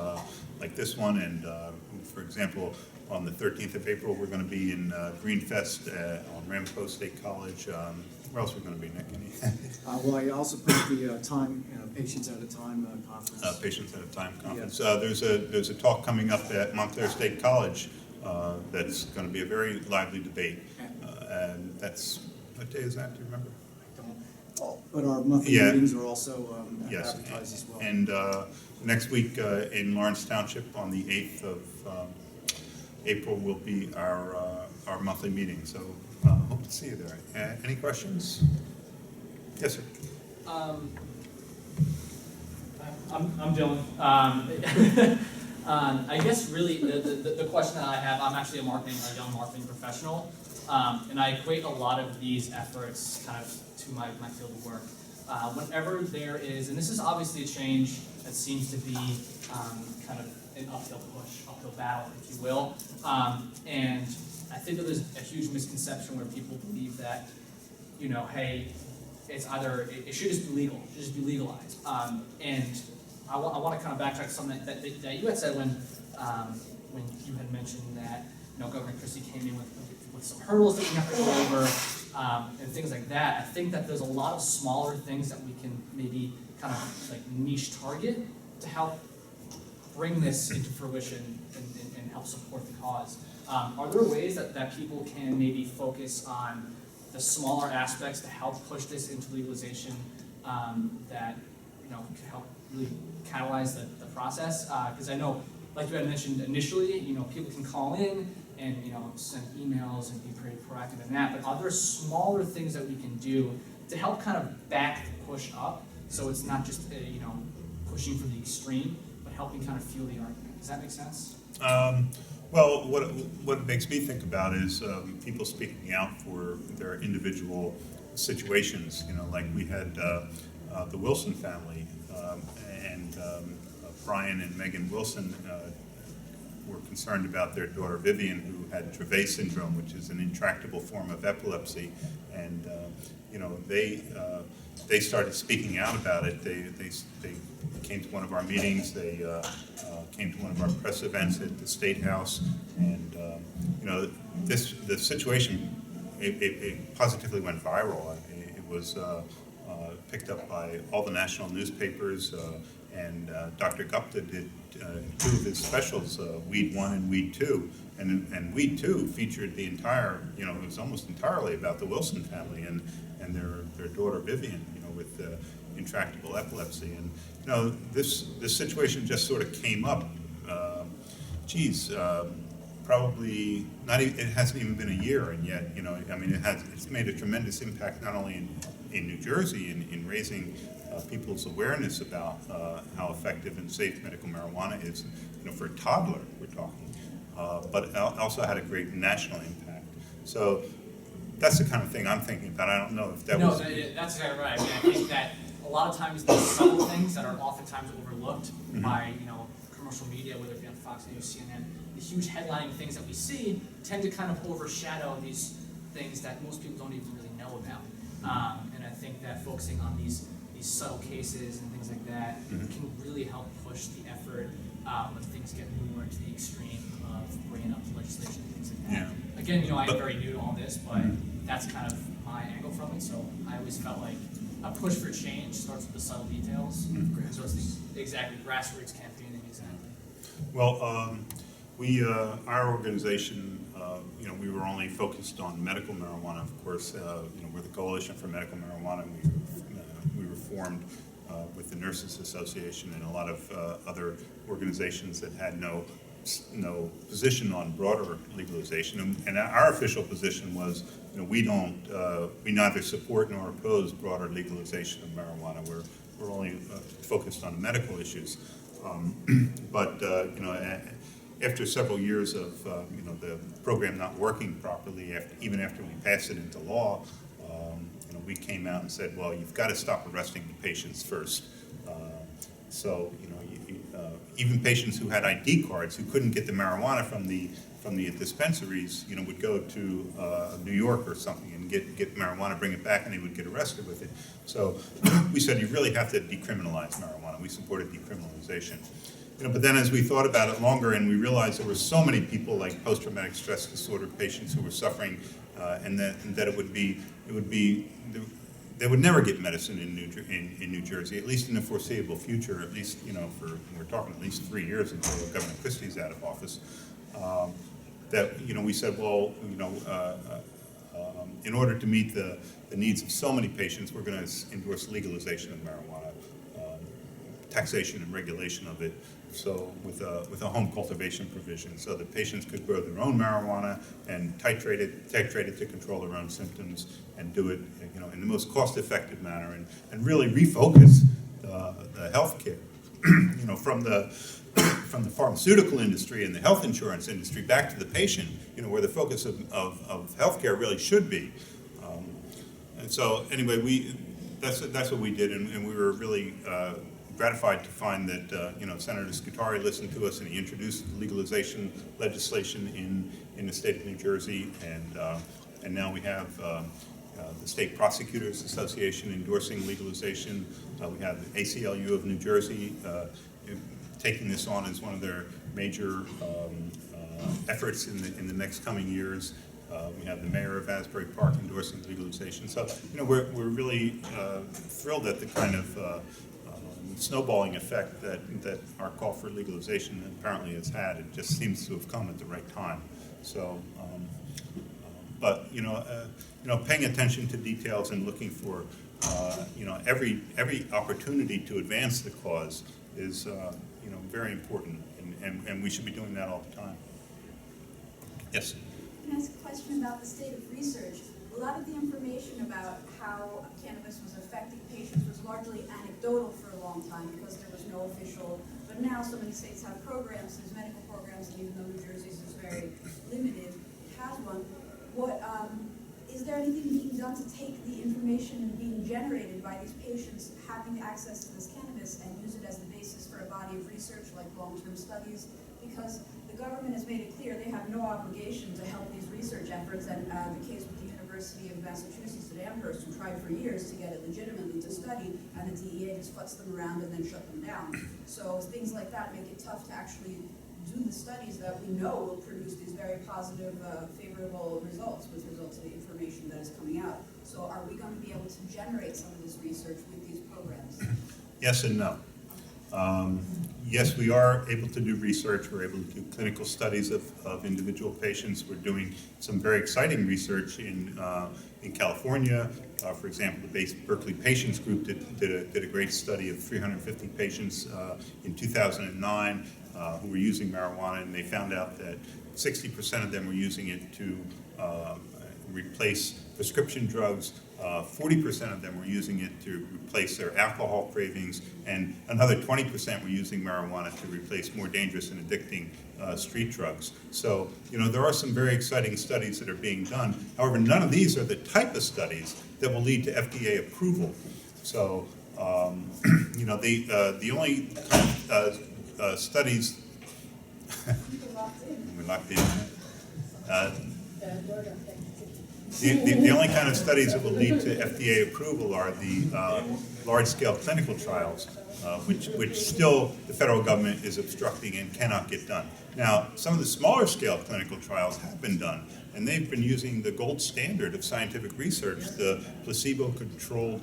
like this one. And for example, on the 13th of April, we're going to be in Greenfest on Ramco State College. Where else are we going to be, Nick? Well, I also put the time, Patients at a Time conference. Patients at a Time conference. There's a talk coming up at Montclair State College that's going to be a very lively debate. And that's, what day is that, do you remember? But our monthly Yeah. meetings are also Yes, advertised as well. and next week in Lawrence Township on the 8th of April will be our monthly meeting, so hope to see you there. Any questions? Yes, sir. I'm Dylan. I guess really the question that I have, I'm actually a young marketing professional, and I equate a lot of these efforts kind of to my field of work. Whenever there is, and this is obviously a change that seems to be kind of an uphill push, uphill battle, if you will, and I think that there's a huge misconception where people believe that, hey, it's either, it should just be legal, it should just be legalized. And I want to kind of backtrack to something that you had said when you had mentioned that, Governor Christie came in with some hurdles that we have to go over, and things like that. I think that there's a lot of smaller things that we can maybe kind of like niche target to help bring this into fruition and help support the cause. Are there ways that people can maybe focus on the smaller aspects to help push this into legalization that could help really catalyze the process? Because I know, like you had mentioned initially, people can call in and send emails and be pretty proactive in that. But are there smaller things that we can do to help kind of back the push up, so it's not just pushing for the extreme, but helping kind of fuel the argument? Does that make sense? Well, what it makes me think about is people speaking out for their individual situations. Like we had the Wilson family, and Brian and Megan Wilson were concerned about their daughter Vivian, who had Dravet syndrome, which is an intractable form of epilepsy, and they started speaking out about it. They came to one of our meetings. They came to one of our press events at the State House, and the situation it positively went viral. It was picked up by all the national newspapers, and Dr. Gupta did two of his specials, Weed 1 and Weed 2, and Weed 2 featured the entire, it was almost entirely about the Wilson family and their daughter Vivian, with intractable epilepsy. And this situation just sort of came up. Probably not. It hasn't even been a year, and yet it's made a tremendous impact not only in New Jersey in raising people's awareness about how effective and safe medical marijuana is. For a toddler, we're talking, but it also had a great national impact. So that's the kind of thing I'm thinking about. I don't know if that was. No, that's exactly right. I think that a lot of times these subtle things that are oftentimes overlooked by commercial media, whether it be on Fox News, CNN, the huge headlining things that we see tend to kind of overshadow these things that most people don't even really know about. And I think that focusing on these subtle cases and things like that can really help push the effort when things get more to the extreme of bringing up the legislation and things like that. Yeah. Again, I am very new to all this, but that's kind of my angle from it. So I always felt like a push for change starts with the subtle details. Exactly, grassroots campaigning, exactly. Well, our organization, we were only focused on medical marijuana. Of course, we're the Coalition for Medical Marijuana. We were formed with the Nurses Association and a lot of other organizations that had no position on broader legalization. And our official position was, we neither support nor oppose broader legalization of marijuana. We're only focused on medical issues. But after several years of the program not working properly, even after we passed it into law, we came out and said, well, you've got to stop arresting the patients first. So, even patients who had ID cards who couldn't get the marijuana from the dispensaries, would go to New York or something and get marijuana, bring it back, and they would get arrested with it. So we said you really have to decriminalize marijuana. We supported decriminalization. But then as we thought about it longer, and we realized there were so many people like post-traumatic stress disorder patients who were suffering, and that they would never get medicine in New Jersey, at least in the foreseeable future. At least we're talking at least 3 years until Governor Christie's out of office. That we said, well, in order to meet the needs of so many patients, we're going to endorse legalization of marijuana, taxation and regulation of it. So with a home cultivation provision, so that patients could grow their own marijuana and titrate it to control their own symptoms, and do it in the most cost-effective manner, and really refocus the healthcare from the pharmaceutical industry and the health insurance industry back to the patient, where the focus of healthcare really should be. And so anyway, that's what we did, and we were really gratified to find that Senator Scutari listened to us, and he introduced legalization legislation in the state of New Jersey, and now we have the State Prosecutors Association endorsing legalization. We have the ACLU of New Jersey taking this on as one of their major efforts in the next coming years. We have the mayor of Asbury Park endorsing legalization. So we're really thrilled at the kind of snowballing effect that our call for legalization apparently has had. It just seems to have come at the right time. So, but paying attention to details and looking for every opportunity to advance the cause is very important, and we should be doing that all the time. Yes. Can I ask a question about the state of research? A lot of the information about how cannabis was affecting patients was largely anecdotal for a long time because there was no official, but now so many states have programs, there's medical programs, and even though New Jersey's is very limited, it has one. Is there anything being done to take the information being generated by these patients having access to this cannabis and use it as the basis for a body of research like long-term studies? Because the government has made it clear they have no obligation to help these research efforts, and the case with the University of Massachusetts at Amherst, who tried for years to get it legitimately to study, and the DEA just futzed them around and then shut them down. So things like that make it tough to actually do the studies that we know will produce these very positive, favorable results with results of the information that is coming out. So are we going to be able to generate some of this research with these programs? Yes and no. Yes, we are able to do research. We're able to do clinical studies of individual patients. We're doing some very exciting research in California. For example, the Berkeley Patients Group did a great study of 350 patients in 2009 who were using marijuana, and they found out that 60% of them were using it to replace prescription drugs, 40% of them were using it to replace their alcohol cravings, and another 20% were using marijuana to replace more dangerous and addicting street drugs. So, there are some very exciting studies that are being done. However, none of these are the type of studies that will lead to FDA approval. So, the only kind of studies we're locked in. The only kind of studies that will lead to FDA approval are the large-scale clinical trials, which still the federal government is obstructing and cannot get done. Now, some of the smaller-scale clinical trials have been done, and they've been using the gold standard of scientific research, the placebo-controlled,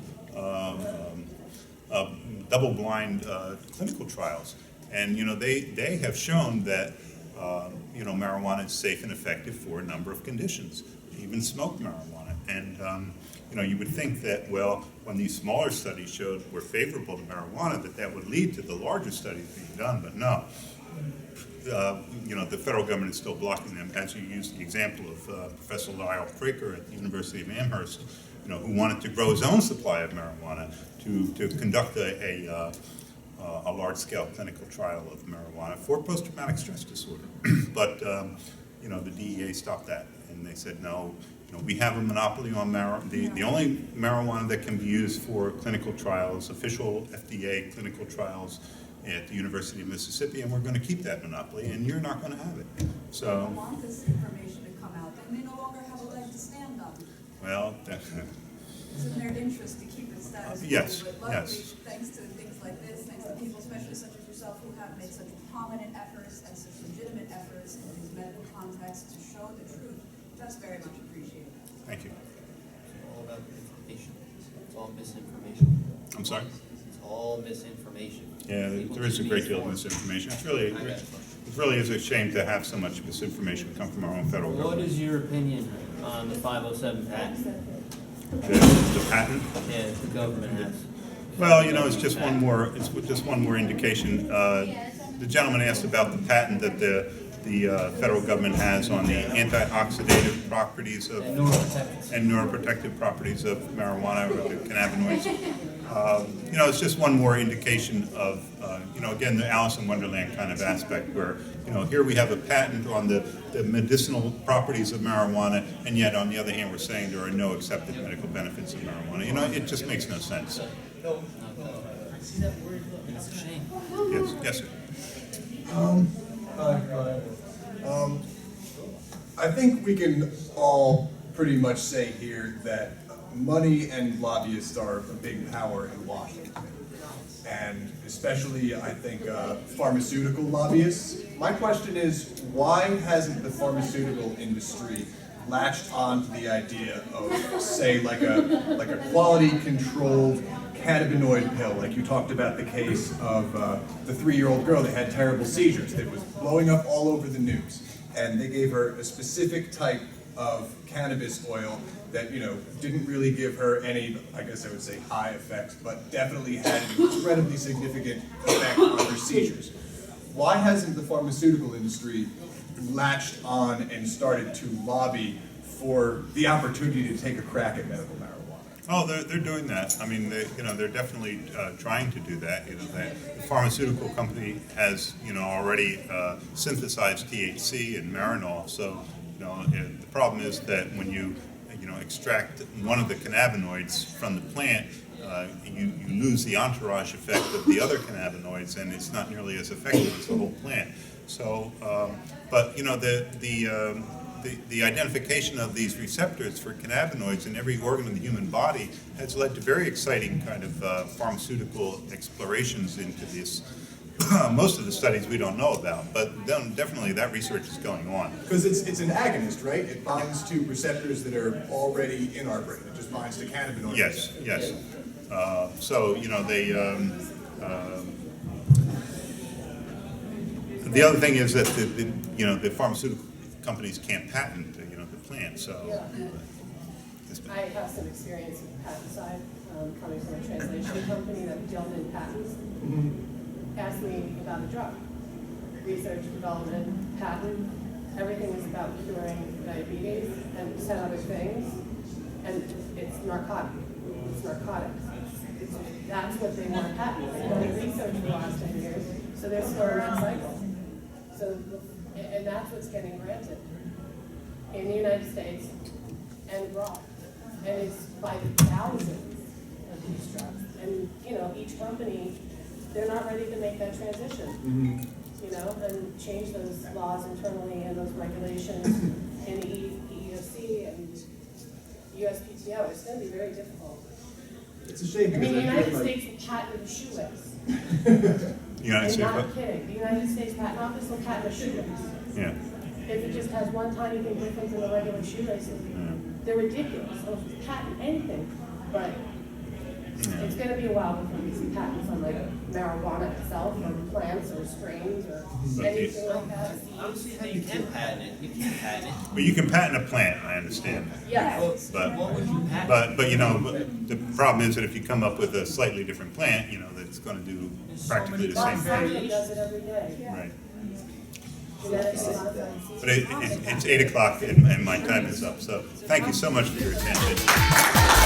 double-blind clinical trials. And they have shown that marijuana is safe and effective for a number of conditions, even smoked marijuana. And you would think that, well, when these smaller studies were favorable to marijuana, that would lead to the larger studies being done, but no. The federal government is still blocking them, as you used the example of Professor Lyle Praker at the University of Amherst, who wanted to grow his own supply of marijuana to conduct a large-scale clinical trial of marijuana for post-traumatic stress disorder. But, the DEA stopped that, and they said, no, we have a monopoly on the only marijuana that can be used for clinical trials, official FDA clinical trials at the University of Mississippi, and we're going to keep that monopoly, and you're not going to have it. They So, don't want this information to come out, they may no longer have a leg to stand on. well, It's in their interest to keep it status quo. Yes, But luckily, yes. thanks to things like this, thanks to people, especially such as yourself, who have made such prominent efforts and such legitimate efforts in these medical contexts to show the truth, that's very much appreciated. thank you. It's all about information. It's all misinformation. I'm sorry? It's all misinformation. Yeah, People there is a just great deal of misinform. misinformation. I got a question. It really is a shame to have so much misinformation come from our own federal What government. is your opinion on the 507 patent? The patent? Yeah, the government has. Well, it's just one more indication. The gentleman asked about the patent that the federal government has on the antioxidative properties of And neuroprotective. and neuroprotective properties of marijuana or the cannabinoids. It's just one more indication of, again, the Alice in Wonderland kind of aspect where, here we have a patent on the medicinal properties of marijuana, and yet on the other hand, we're saying there are no accepted medical benefits of marijuana. It just makes no sense. It's a shame. Yes, sir. Hi, Ryan. I think we can all pretty much say here that money and lobbyists are a big power in Washington. And especially, I think, pharmaceutical lobbyists. My question is, why hasn't the pharmaceutical industry latched on to the idea of, say, like a quality-controlled cannabinoid pill, like you talked about the case of the 3-year-old girl that had terrible seizures that was blowing up all over the news, and they gave her a specific type of cannabis oil that didn't really give her any, I guess I would say, high effects, but definitely had an incredibly significant effect on her seizures. Why hasn't the pharmaceutical industry latched on and started to lobby for the opportunity to take a crack at medical marijuana? Oh, they're doing that. I mean, they're definitely trying to do that. The pharmaceutical company has, already synthesized THC and Marinol. So, the problem is that when you, extract one of the cannabinoids from the plant, you lose the entourage effect of the other cannabinoids, and it's not nearly as effective as the whole plant. So, but the identification of these receptors for cannabinoids in every organ of the human body has led to very exciting kind of pharmaceutical explorations into this. Most of the studies we don't know about, but then definitely that research is going on. Because it's an agonist, right? It binds to receptors that are already in our brain. It just binds to cannabinoids. Yes. So they. The other thing is that the pharmaceutical companies can't patent the plant. So. I have some experience with the patent side, coming from a translation company that dealt in patents. Asked me about a drug, research, development, patent, everything is about curing diabetes and 10 other things, and it's narcotic. It's narcotics. That's what they want to patent. They've done research for the last 10 years, so they're still in that cycle. So, and that's what's getting granted in the United States and abroad. And it's by the thousands of these drugs. And, each company, they're not ready to make that transition, and change those laws internally and those regulations in the EEOC and USPTO. It's going to be very difficult. It's a shame I because mean, the I United feel like States will patent a shoelace. United And States. not kidding. The United States Patent Office will patent a shoelace. Yeah. If it just has one tiny thing different than the regular shoelaces, they're ridiculous. They'll patent anything, but it's going to be a while before we see patents on like marijuana itself, or plants, or strains, or anything like that. I don't see how you can patent it. You can't patent it. Well, you can patent a plant. I understand. Yeah. But What would you patent? but the problem is that if you come up with a slightly different plant, that's going to do practically the same thing. Monsanto does it every day. Right. Genetically modified seeds. But it's 8 o'clock and my time is up. So thank you so much for your attention.